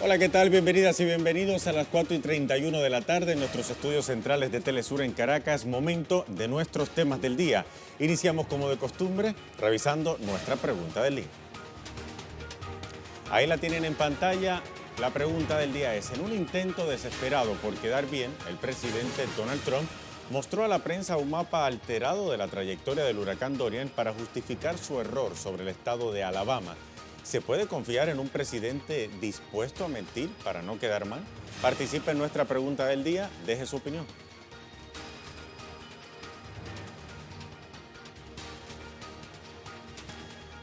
Hola, ¿qué tal? Bienvenidas y bienvenidos a las 4:31 de la tarde en nuestros estudios centrales de Telesur en Caracas. Momento de nuestros temas del día. Iniciamos como de costumbre revisando nuestra pregunta del día. Ahí la tienen en pantalla. La pregunta del día es: en un intento desesperado por quedar bien, el presidente Donald Trump mostró a la prensa un mapa alterado de la trayectoria del huracán Dorian para justificar su error sobre el estado de Alabama. ¿Se puede confiar en un presidente dispuesto a mentir para no quedar mal? Participe en nuestra pregunta del día, deje su opinión.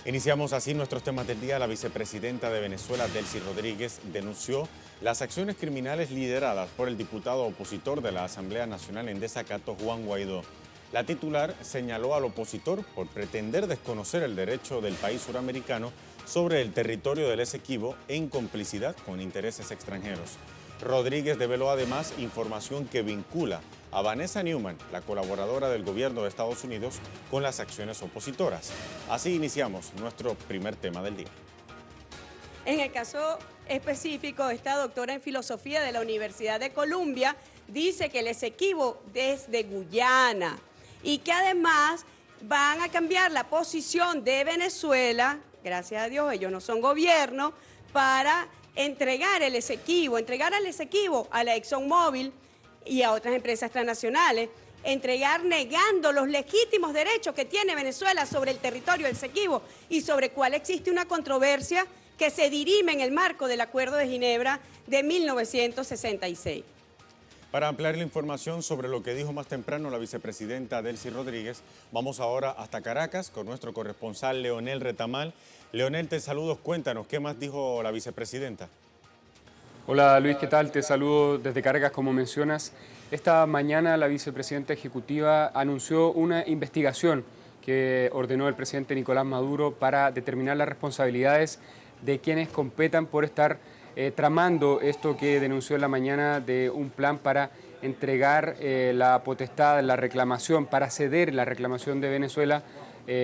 Iniciamos así nuestros temas del día. La vicepresidenta de Venezuela, Delcy Rodríguez, denunció las acciones criminales lideradas por el diputado opositor de la Asamblea Nacional en desacato, Juan Guaidó. La titular señaló al opositor por pretender desconocer el derecho del país suramericano sobre el territorio del Esequibo en complicidad con intereses extranjeros. Rodríguez develó además información que vincula a Vanessa Newman, la colaboradora del gobierno de Estados Unidos, con las acciones opositoras. Así iniciamos nuestro primer tema del día. En el caso específico, esta doctora en filosofía de la Universidad de Columbia dice que el Esequibo es de Guyana y que además van a cambiar la posición de Venezuela, gracias a Dios ellos no son gobierno, para entregar al Esequibo a la ExxonMobil y a otras empresas transnacionales, negando los legítimos derechos que tiene Venezuela sobre el territorio del Esequibo y sobre cuál existe una controversia que se dirime en el marco del Acuerdo de Ginebra de 1966. Para ampliar la información sobre lo que dijo más temprano la vicepresidenta Delcy Rodríguez, vamos ahora hasta Caracas con nuestro corresponsal Leonel Retamal. Leonel, te saludo, cuéntanos, ¿qué más dijo la vicepresidenta? Hola Luis, ¿qué tal? Te saludo desde Caracas, como mencionas. Esta mañana la vicepresidenta ejecutiva anunció una investigación que ordenó el presidente Nicolás Maduro para determinar las responsabilidades de quienes competan por estar tramando esto que denunció en la mañana de un plan para entregar la potestad, la reclamación, para ceder la reclamación de Venezuela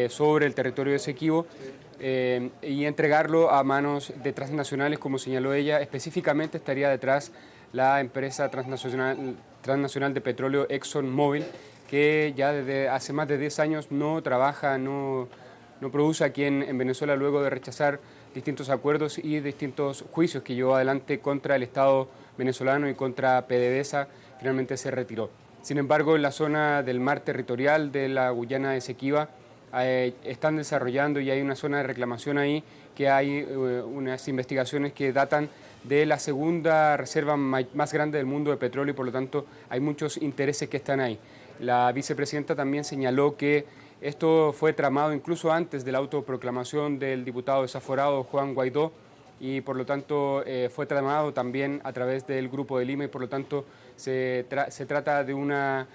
sobre el territorio de Esequibo y entregarlo a manos de transnacionales, como señaló ella. Específicamente estaría detrás la empresa transnacional de petróleo ExxonMobil, que ya desde hace más de 10 años no trabaja, no produce aquí en Venezuela, luego de rechazar distintos acuerdos y distintos juicios que llevó adelante contra el Estado venezolano y contra PDVSA. Finalmente se retiró. Sin embargo, en la zona del mar territorial de la Guyana Esequiba están desarrollando y hay una zona de reclamación ahí, que hay unas investigaciones que datan de la segunda reserva más grande del mundo de petróleo y por lo tanto hay muchos intereses que están ahí. La vicepresidenta también señaló que esto fue tramado incluso antes de la autoproclamación del diputado desaforado Juan Guaidó y por lo tanto fue tramado también a través del Grupo de Lima y por lo tanto se trata de una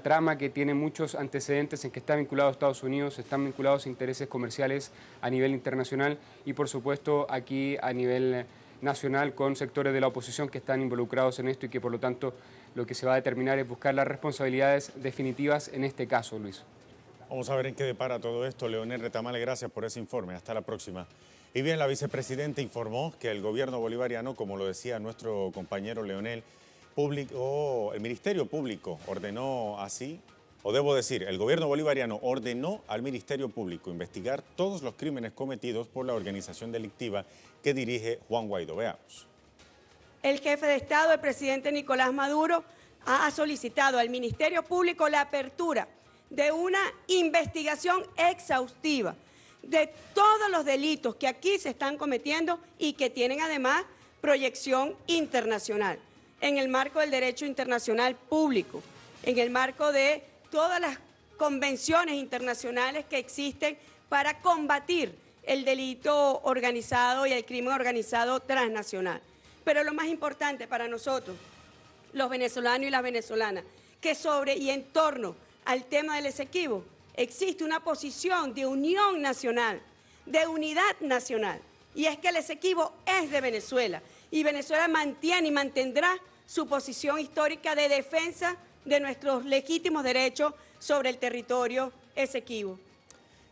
trama que tiene muchos antecedentes en que está vinculado a Estados Unidos, están vinculados a intereses comerciales a nivel internacional y por supuesto aquí a nivel nacional con sectores de la oposición que están involucrados en esto y que por lo tanto lo que se va a determinar es buscar las responsabilidades definitivas en este caso, Luis. Vamos a ver en qué depara todo esto. Leonel Retamal, gracias por ese informe. Hasta la próxima. Y bien, la vicepresidenta informó que el gobierno bolivariano, como lo decía nuestro compañero Leonel, el Ministerio Público ordenó así, o debo decir, el gobierno bolivariano ordenó al Ministerio Público investigar todos los crímenes cometidos por la organización delictiva que dirige Juan Guaidó. Veamos. El jefe de Estado, el presidente Nicolás Maduro, ha solicitado al Ministerio Público la apertura de una investigación exhaustiva de todos los delitos que aquí se están cometiendo y que tienen además proyección internacional, en el marco del derecho internacional público, en el marco de todas las convenciones internacionales que existen para combatir el delito organizado y el crimen organizado transnacional. Pero lo más importante para nosotros, los venezolanos y las venezolanas, que sobre y en torno al tema del Esequibo existe una posición de unión nacional, de unidad nacional, y es que el Esequibo es de Venezuela y Venezuela mantiene y mantendrá su posición histórica de defensa de nuestros legítimos derechos sobre el territorio Esequibo.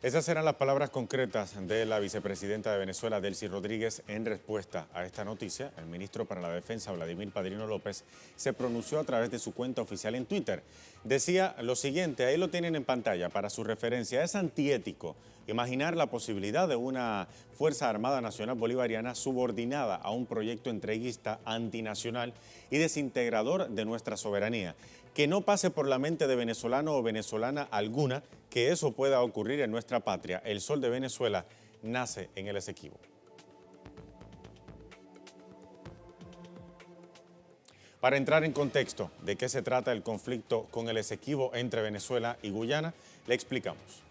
Esas eran las palabras concretas de la vicepresidenta de Venezuela, Delcy Rodríguez, en respuesta a esta noticia. El ministro para la Defensa, Vladimir Padrino López, se pronunció a través de su cuenta oficial en Twitter. Decía lo siguiente, ahí lo tienen en pantalla para su referencia: es antiético imaginar la posibilidad de una Fuerza Armada Nacional Bolivariana subordinada a un proyecto entreguista, antinacional y desintegrador de nuestra soberanía. Que no pase por la mente de venezolano o venezolana alguna que eso pueda ocurrir en nuestra patria. El sol de Venezuela nace en el Esequibo. Para entrar en contexto de qué se trata el conflicto con el Esequibo entre Venezuela y Guyana, le explicamos.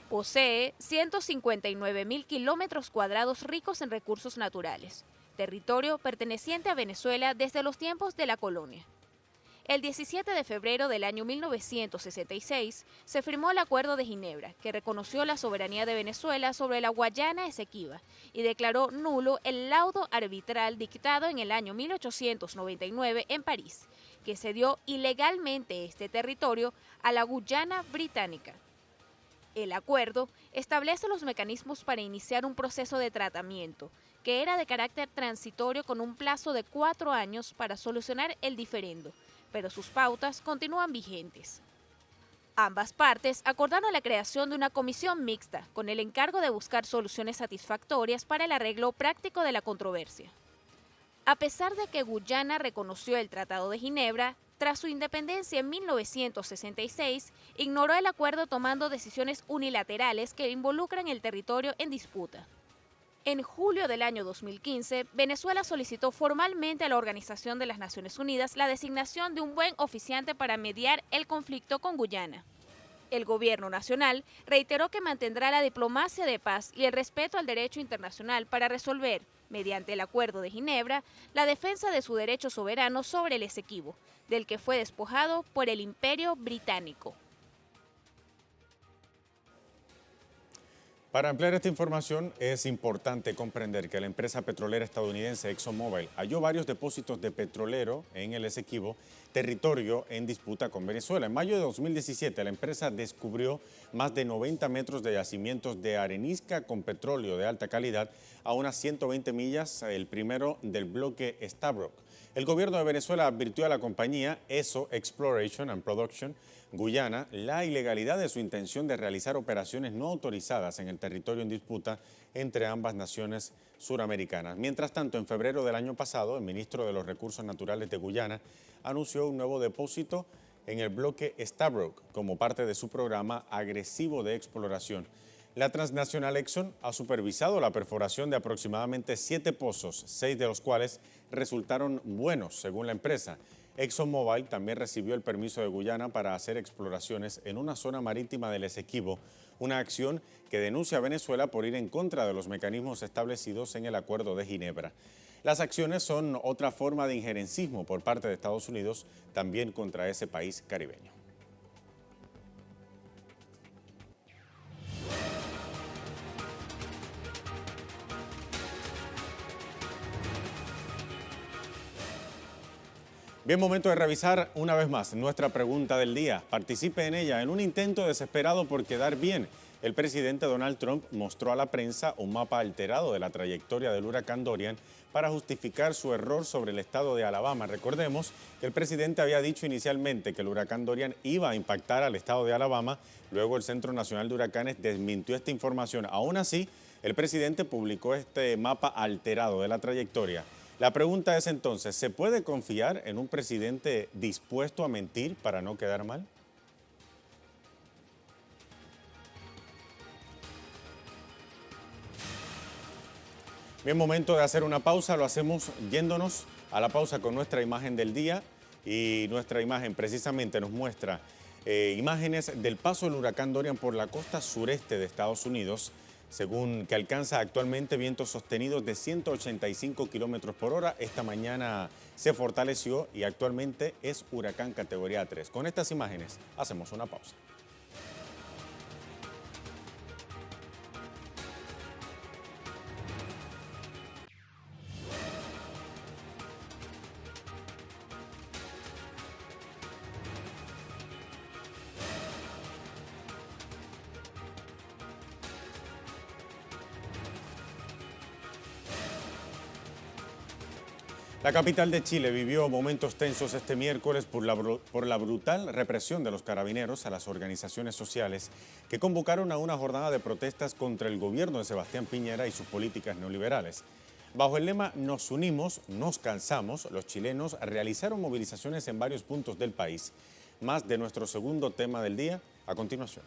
Posee 159.000 kilómetros cuadrados ricos en recursos naturales, territorio perteneciente a Venezuela desde los tiempos de la colonia. El 17 de febrero del año 1966 se firmó el Acuerdo de Ginebra, que reconoció la soberanía de Venezuela sobre la Guayana Esequiba y declaró nulo el laudo arbitral dictado en el año 1899 en París, que cedió ilegalmente este territorio a la Guyana Británica. El acuerdo establece los mecanismos para iniciar un proceso de tratamiento, que era de carácter transitorio con un plazo de 4 años para solucionar el diferendo, pero sus pautas continúan vigentes. Ambas partes acordaron la creación de una comisión mixta con el encargo de buscar soluciones satisfactorias para el arreglo práctico de la controversia. A pesar de que Guyana reconoció el Tratado de Ginebra, tras su independencia en 1966, ignoró el acuerdo tomando decisiones unilaterales que involucran el territorio en disputa. En julio del año 2015, Venezuela solicitó formalmente a la Organización de las Naciones Unidas la designación de un buen oficiante para mediar el conflicto con Guyana. El gobierno nacional reiteró que mantendrá la diplomacia de paz y el respeto al derecho internacional para resolver, mediante el Acuerdo de Ginebra, la defensa de su derecho soberano sobre el Esequibo, del que fue despojado por el Imperio Británico. Para ampliar esta información es importante comprender que la empresa petrolera estadounidense ExxonMobil halló varios depósitos de petrolero en el Esequibo, territorio en disputa con Venezuela. En mayo de 2017 la empresa descubrió más de 90 metros de yacimientos de arenisca con petróleo de alta calidad a unas 120 millas, el primero del bloque Stabroek. El gobierno de Venezuela advirtió a la compañía ESO Exploration and Production Guyana la ilegalidad de su intención de realizar operaciones no autorizadas en el territorio en disputa entre ambas naciones suramericanas. Mientras tanto, en febrero del año pasado, el ministro de los Recursos Naturales de Guyana anunció un nuevo depósito en el bloque Stabroek como parte de su programa agresivo de exploración. La transnacional Exxon ha supervisado la perforación de aproximadamente 7 pozos, 6 de los cuales resultaron buenos, según la empresa. ExxonMobil también recibió el permiso de Guyana para hacer exploraciones en una zona marítima del Esequibo, una acción que denuncia a Venezuela por ir en contra de los mecanismos establecidos en el Acuerdo de Ginebra. Las acciones son otra forma de injerencismo por parte de Estados Unidos, también contra ese país caribeño. Bien, momento de revisar una vez más nuestra pregunta del día. Participe en ella. En un intento desesperado por quedar bien, el presidente Donald Trump mostró a la prensa un mapa alterado de la trayectoria del huracán Dorian para justificar su error sobre el estado de Alabama. Recordemos que el presidente había dicho inicialmente que el huracán Dorian iba a impactar al estado de Alabama. Luego el Centro Nacional de Huracanes desmintió esta información. Aún así, el presidente publicó este mapa alterado de la trayectoria. La pregunta es entonces, ¿se puede confiar en un presidente dispuesto a mentir para no quedar mal? Bien, momento de hacer una pausa, lo hacemos yéndonos a la pausa con nuestra imagen del día, y nuestra imagen precisamente nos muestra imágenes del paso del huracán Dorian por la costa sureste de Estados Unidos, según que alcanza actualmente vientos sostenidos de 185 kilómetros por hora. Esta mañana se fortaleció y actualmente es huracán categoría 3. Con estas imágenes hacemos una pausa. La capital de Chile vivió momentos tensos este miércoles por la brutal represión de los carabineros a las organizaciones sociales que convocaron a una jornada de protestas contra el gobierno de Sebastián Piñera y sus políticas neoliberales. Bajo el lema "Nos unimos, nos cansamos", los chilenos realizaron movilizaciones en varios puntos del país. Más de nuestro segundo tema del día a continuación.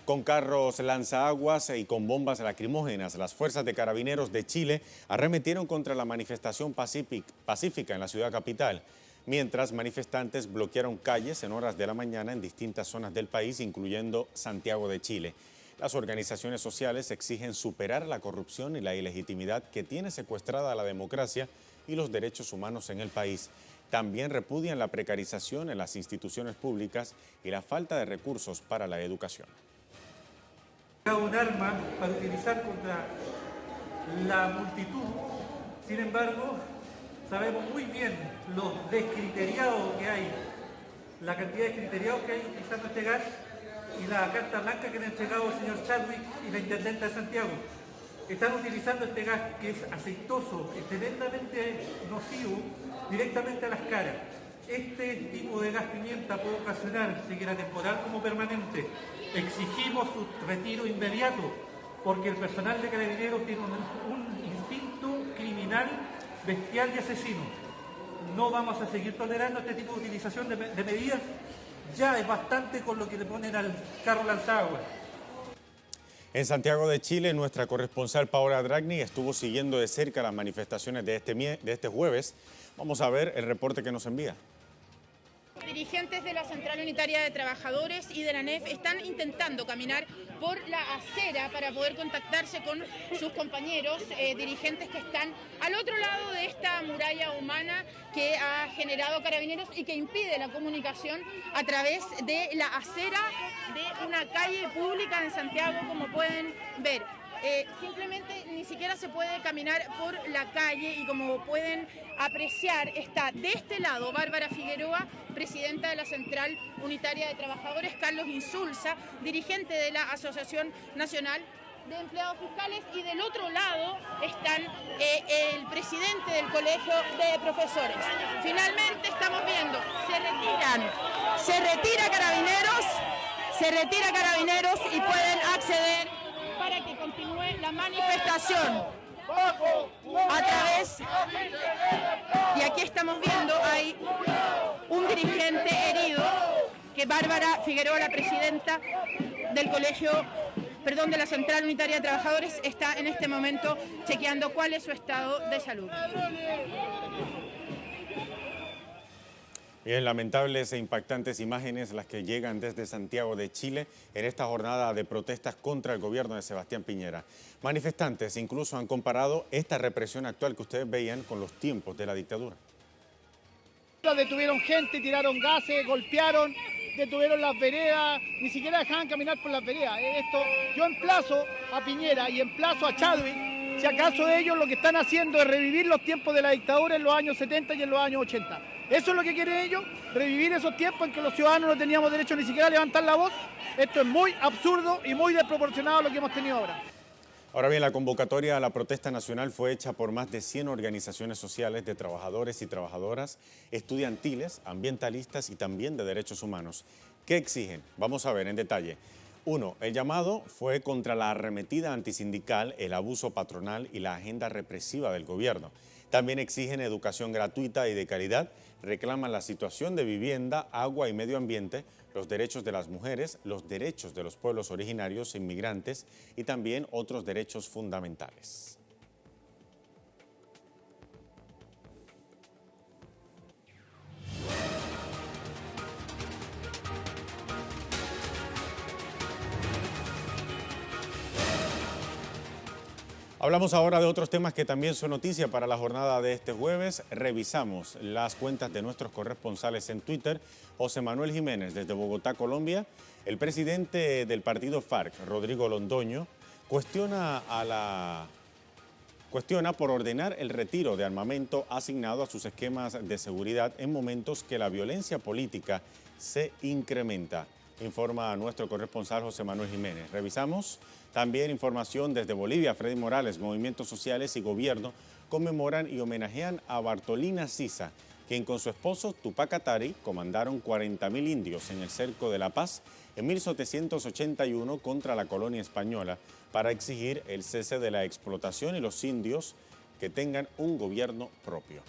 Con carros lanzaguas y con bombas lacrimógenas, las fuerzas de carabineros de Chile arremetieron contra la manifestación pacífica en la ciudad capital, mientras manifestantes bloquearon calles en horas de la mañana en distintas zonas del país, incluyendo Santiago de Chile. Las organizaciones sociales exigen superar la corrupción y la ilegitimidad que tiene secuestrada la democracia y los derechos humanos en el país. También repudian la precarización en las instituciones públicas y la falta de recursos para la educación. Un arma para utilizar contra la multitud. Sin embargo, sabemos muy bien lo descriteriado que hay, la cantidad de descriteriados que hay utilizando este gas y la carta blanca que le ha entregado el señor Chadwick y la intendenta de Santiago. Están utilizando este gas que es aceitoso, es tremendamente nocivo, directamente a las caras. Este tipo de gas pimienta puede ocasionar, siquiera temporal como permanente. Exigimos su retiro inmediato, porque el personal de Carabineros tiene un instinto criminal, bestial y asesino. No vamos a seguir tolerando este tipo de utilización de medidas. Ya es bastante con lo que le ponen al carro lanzaguas. En Santiago de Chile, nuestra corresponsal Paola Dragni estuvo siguiendo de cerca las manifestaciones de este jueves. Vamos a ver el reporte que nos envía. Dirigentes de la Central Unitaria de Trabajadores y de la ANEF están intentando caminar por la acera para poder contactarse con sus compañeros dirigentes que están al otro lado de esta muralla humana que ha generado Carabineros y que impide la comunicación a través de la acera de una calle pública en Santiago, como pueden ver. Simplemente ni siquiera se puede caminar por la calle y como pueden apreciar está de este lado Bárbara Figueroa, presidenta de la Central Unitaria de Trabajadores, Carlos Insulza, dirigente de la Asociación Nacional de Empleados Fiscales, y del otro lado están el presidente del Colegio de Profesores. Finalmente estamos viendo, se retira Carabineros y pueden acceder para que continúe la manifestación a través, y aquí estamos viendo, hay un dirigente herido, que Bárbara Figueroa, la presidenta del de la Central Unitaria de Trabajadores, está en este momento chequeando cuál es su estado de salud. Bien, lamentables e impactantes imágenes las que llegan desde Santiago de Chile en esta jornada de protestas contra el gobierno de Sebastián Piñera. Manifestantes incluso han comparado esta represión actual que ustedes veían con los tiempos de la dictadura. Detuvieron gente, tiraron gases, golpearon, detuvieron las veredas, ni siquiera dejaban caminar por las veredas. Yo emplazo a Piñera y emplazo a Chadwick, si acaso ellos lo que están haciendo es revivir los tiempos de la dictadura en los años 70 y en los años 80. ¿Eso es lo que quieren ellos? ¿Revivir esos tiempos en que los ciudadanos no teníamos derecho ni siquiera a levantar la voz? Esto es muy absurdo y muy desproporcionado a lo que hemos tenido ahora. Ahora bien, la convocatoria a la protesta nacional fue hecha por más de 100 organizaciones sociales de trabajadores y trabajadoras, estudiantiles, ambientalistas y también de derechos humanos. ¿Qué exigen? Vamos a ver en detalle. 1. El llamado fue contra la arremetida antisindical, el abuso patronal y la agenda represiva del gobierno. También exigen educación gratuita y de calidad, reclaman la situación de vivienda, agua y medio ambiente, los derechos de las mujeres, los derechos de los pueblos originarios e inmigrantes y también otros derechos fundamentales. Hablamos ahora de otros temas que también son noticia para la jornada de este jueves. Revisamos las cuentas de nuestros corresponsales en Twitter. José Manuel Jiménez, desde Bogotá, Colombia. El presidente del partido FARC, Rodrigo Londoño, cuestiona por ordenar el retiro de armamento asignado a sus esquemas de seguridad en momentos que la violencia política se incrementa. Informa a nuestro corresponsal José Manuel Jiménez. Revisamos también información desde Bolivia. Freddy Morales, movimientos sociales y gobierno conmemoran y homenajean a Bartolina Sisa, quien con su esposo Tupac Katari comandaron 40.000 indios en el Cerco de la Paz en 1781 contra la colonia española para exigir el cese de la explotación y los indios que tengan un gobierno propio.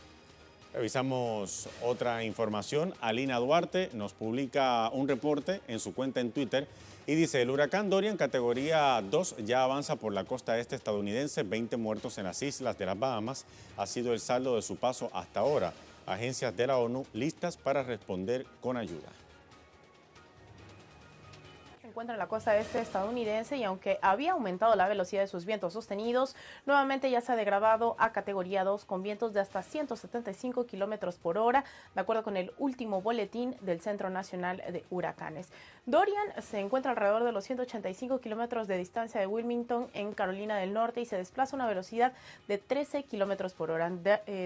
Revisamos otra información. Alina Duarte nos publica un reporte en su cuenta en Twitter y dice: el huracán Dorian categoría 2 ya avanza por la costa este estadounidense, 20 muertos en las islas de las Bahamas ha sido el saldo de su paso hasta ahora. Agencias de la ONU listas para responder con ayuda. Se encuentra en la costa este estadounidense y aunque había aumentado la velocidad de sus vientos sostenidos, nuevamente ya se ha degradado a categoría 2 con vientos de hasta 175 kilómetros por hora, de acuerdo con el último boletín del Centro Nacional de Huracanes. Dorian se encuentra alrededor de los 185 kilómetros de distancia de Wilmington, en Carolina del Norte, y se desplaza a una velocidad de 13 kilómetros por hora.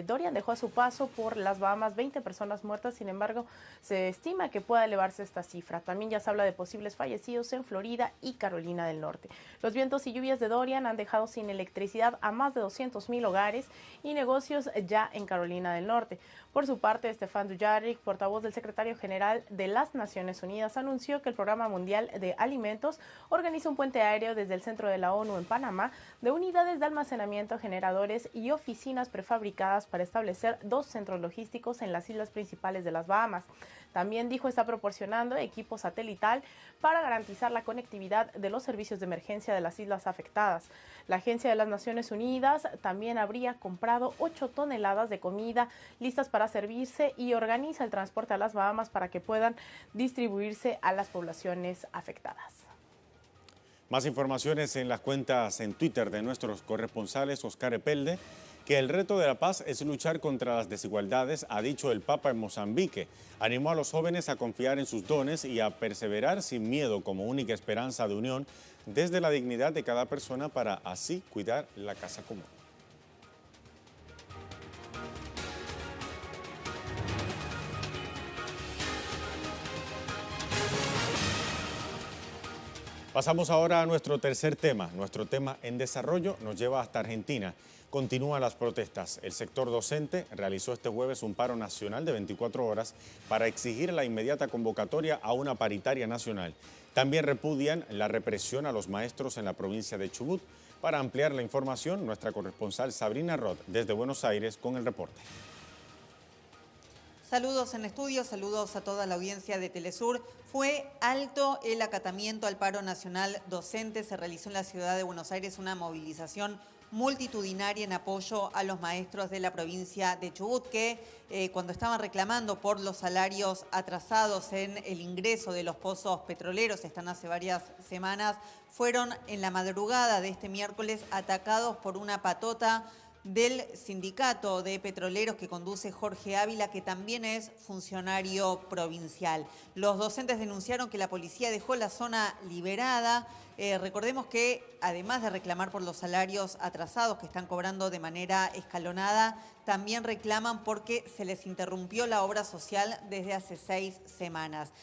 Dorian dejó a su paso por las Bahamas 20 personas muertas, sin embargo, se estima que pueda elevarse esta cifra. También ya se habla de posibles fallecidos en Florida y Carolina del Norte. Los vientos y lluvias de Dorian han dejado sin electricidad a más de 200.000 hogares y negocios ya en Carolina del Norte. Por su parte, Stefan Dujarric, portavoz del secretario general de las Naciones Unidas, anunció que el Programa Mundial de Alimentos organiza un puente aéreo desde el centro de la ONU en Panamá de unidades de almacenamiento, generadores y oficinas prefabricadas para establecer 2 centros logísticos en las islas principales de las Bahamas. También dijo está proporcionando equipo satelital para garantizar la conectividad de los servicios de emergencia de las islas afectadas. La Agencia de las Naciones Unidas también habría comprado 8 toneladas de comida listas para servirse y organiza el transporte a las Bahamas para que puedan distribuirse a las poblaciones afectadas. Más informaciones en las cuentas en Twitter de nuestros corresponsales. Oscar Epelde, que el reto de la paz es luchar contra las desigualdades, ha dicho el Papa en Mozambique. Animó a los jóvenes a confiar en sus dones y a perseverar sin miedo como única esperanza de unión desde la dignidad de cada persona para así cuidar la casa común. Pasamos ahora a nuestro tercer tema. Nuestro tema en desarrollo nos lleva hasta Argentina. Continúan las protestas. El sector docente realizó este jueves un paro nacional de 24 horas para exigir la inmediata convocatoria a una paritaria nacional. También repudian la represión a los maestros en la provincia de Chubut. Para ampliar la información, nuestra corresponsal Sabrina Roth desde Buenos Aires con el reporte. Saludos en estudio, saludos a toda la audiencia de Telesur. Fue alto el acatamiento al paro nacional docente. Se realizó en la ciudad de Buenos Aires una movilización multitudinaria en apoyo a los maestros de la provincia de Chubut que cuando estaban reclamando por los salarios atrasados en el ingreso de los pozos petroleros, están hace varias semanas, fueron en la madrugada de este miércoles atacados por una patota del sindicato de petroleros que conduce Jorge Ávila, que también es funcionario provincial. Los docentes denunciaron que la policía dejó la zona liberada. Recordemos que además de reclamar por los salarios atrasados que están cobrando de manera escalonada, también reclaman porque se les interrumpió la obra social desde hace 6 semanas.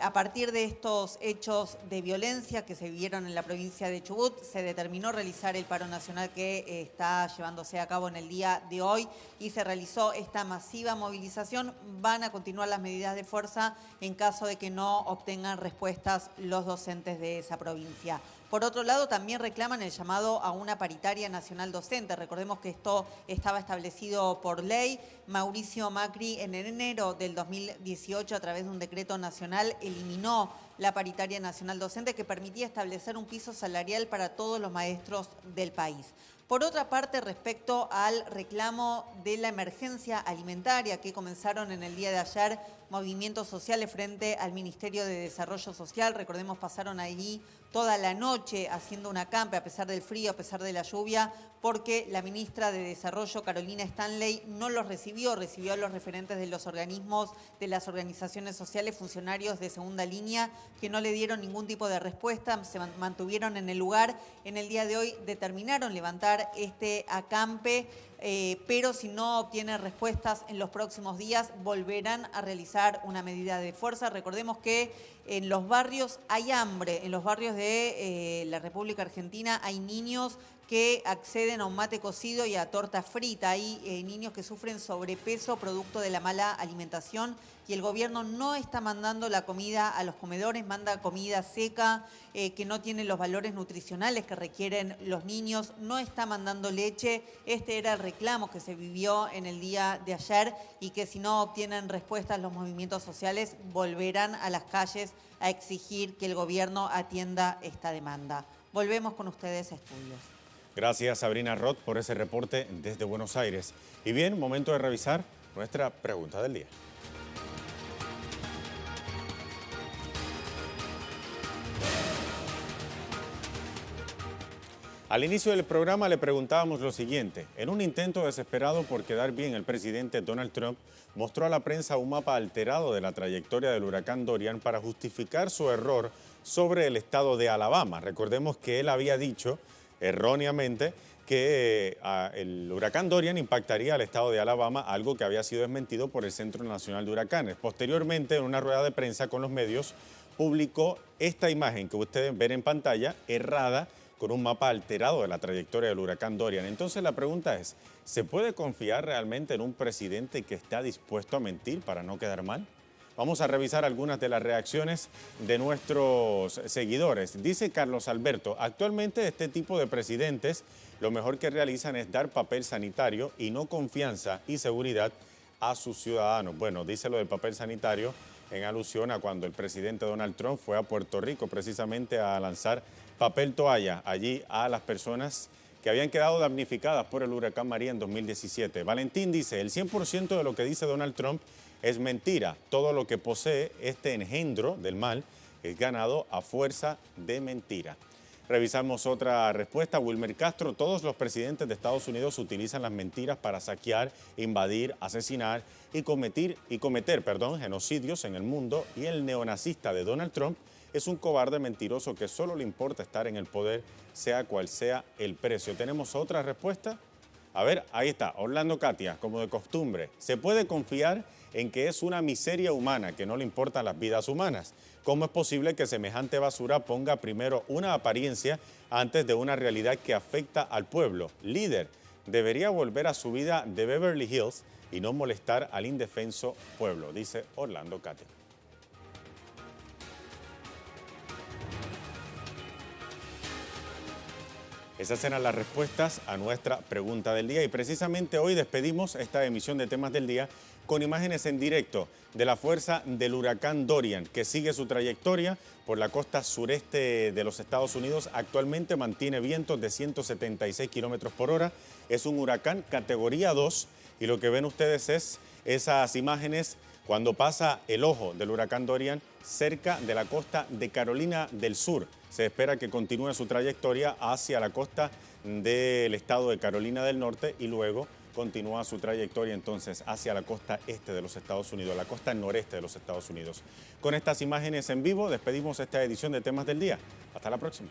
A partir de estos hechos de violencia que se vivieron en la provincia de Chubut, se determinó realizar el paro nacional que está llevándose a cabo en el día de hoy y se realizó esta masiva movilización. Van a continuar las medidas de fuerza en caso de que no obtengan respuestas los docentes de esa provincia. Por otro lado, también reclaman el llamado a una paritaria nacional docente. Recordemos que esto estaba establecido por ley. Mauricio Macri en enero del 2018, a través de un decreto nacional, eliminó la paritaria nacional docente que permitía establecer un piso salarial para todos los maestros del país. Por otra parte, respecto al reclamo de la emergencia alimentaria que comenzaron en el día de ayer movimientos sociales frente al Ministerio de Desarrollo Social, recordemos pasaron allí toda la noche haciendo un acampe a pesar del frío, a pesar de la lluvia, porque la ministra de Desarrollo, Carolina Stanley, no los recibió a los referentes de los organismos, de las organizaciones sociales, funcionarios de segunda línea, que no le dieron ningún tipo de respuesta, se mantuvieron en el lugar. En el día de hoy determinaron levantar este acampe pero si no obtienen respuestas en los próximos días, volverán a realizar una medida de fuerza. Recordemos que en los barrios hay hambre, en los barrios de la República Argentina hay niños que acceden a un mate cocido y a torta frita. Hay niños que sufren sobrepeso producto de la mala alimentación y el gobierno no está mandando la comida a los comedores, manda comida seca que no tiene los valores nutricionales que requieren los niños, no está mandando leche. Este era el reclamo que se vivió en el día de ayer y que si no obtienen respuestas los movimientos sociales volverán a las calles a exigir que el gobierno atienda esta demanda. Volvemos con ustedes a estudios. Gracias, Sabrina Roth, por ese reporte desde Buenos Aires. Y bien, momento de revisar nuestra pregunta del día. Al inicio del programa le preguntábamos lo siguiente. En un intento desesperado por quedar bien, el presidente Donald Trump mostró a la prensa un mapa alterado de la trayectoria del huracán Dorian para justificar su error sobre el estado de Alabama. Recordemos que él había dicho erróneamente que el huracán Dorian impactaría al estado de Alabama, algo que había sido desmentido por el Centro Nacional de Huracanes. Posteriormente, en una rueda de prensa con los medios, publicó esta imagen que ustedes ven en pantalla, errada, con un mapa alterado de la trayectoria del huracán Dorian. Entonces la pregunta es, ¿se puede confiar realmente en un presidente que está dispuesto a mentir para no quedar mal? Vamos a revisar algunas de las reacciones de nuestros seguidores. Dice Carlos Alberto, actualmente este tipo de presidentes lo mejor que realizan es dar papel sanitario y no confianza y seguridad a sus ciudadanos. Bueno, dice lo del papel sanitario en alusión a cuando el presidente Donald Trump fue a Puerto Rico precisamente a lanzar papel toalla allí a las personas que habían quedado damnificadas por el huracán María en 2017. Valentín dice, el 100% de lo que dice Donald Trump es mentira. Todo lo que posee este engendro del mal es ganado a fuerza de mentira. Revisamos otra respuesta. Wilmer Castro, todos los presidentes de Estados Unidos utilizan las mentiras para saquear, invadir, asesinar y cometer genocidios en el mundo, y el neonazista de Donald Trump es un cobarde mentiroso que solo le importa estar en el poder, sea cual sea el precio. ¿Tenemos otra respuesta? A ver, ahí está, Orlando Katia, como de costumbre. ¿Se puede confiar en que es una miseria humana, que no le importan las vidas humanas? ¿Cómo es posible que semejante basura ponga primero una apariencia antes de una realidad que afecta al pueblo? Líder, debería volver a su vida de Beverly Hills y no molestar al indefenso pueblo, dice Orlando Katia. Esas eran las respuestas a nuestra pregunta del día y precisamente hoy despedimos esta emisión de Temas del Día con imágenes en directo de la fuerza del huracán Dorian, que sigue su trayectoria por la costa sureste de los Estados Unidos. Actualmente mantiene vientos de 176 kilómetros por hora. Es un huracán categoría 2 y lo que ven ustedes es esas imágenes cuando pasa el ojo del huracán Dorian cerca de la costa de Carolina del Sur. Se espera que continúe su trayectoria hacia la costa del estado de Carolina del Norte y luego continúa su trayectoria entonces hacia la costa este de los Estados Unidos, la costa noreste de los Estados Unidos. Con estas imágenes en vivo despedimos esta edición de Temas del Día. Hasta la próxima.